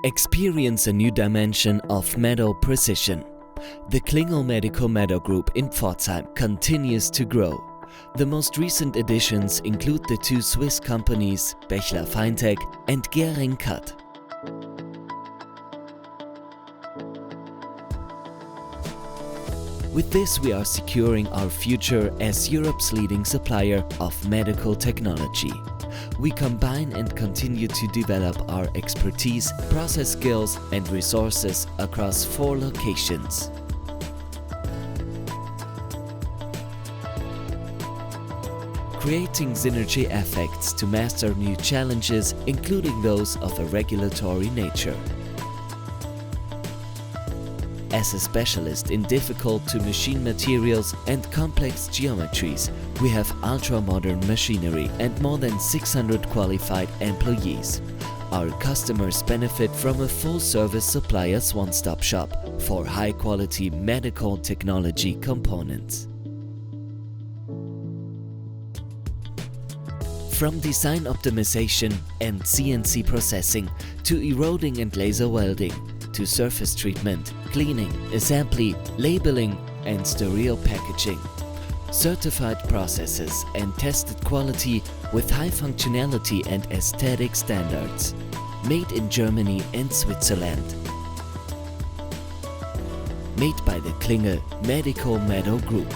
Experience a new dimension of metal precision. The Klingel Medical Metal Group in Pforzheim continues to grow. The most recent additions include the two Swiss companies Bächler Feintech and Gehring Cut. With this, we are securing our future as Europe's leading supplier of medical technology. We combine and continue to develop our expertise, process skills and resources across 4 locations. Creating synergy effects to master new challenges, including those of a regulatory nature. As a specialist in difficult-to-machine materials and complex geometries, we have ultra-modern machinery and more than 600 qualified employees. Our customers benefit from a full-service supplier's one-stop shop for high-quality medical technology components. From design optimization and CNC processing to eroding and laser welding, to surface treatment, cleaning, assembly, labeling and sterile packaging. Certified processes and tested quality with high functionality and aesthetic standards. Made in Germany and Switzerland. Made by the Klingel Medical Metal Group.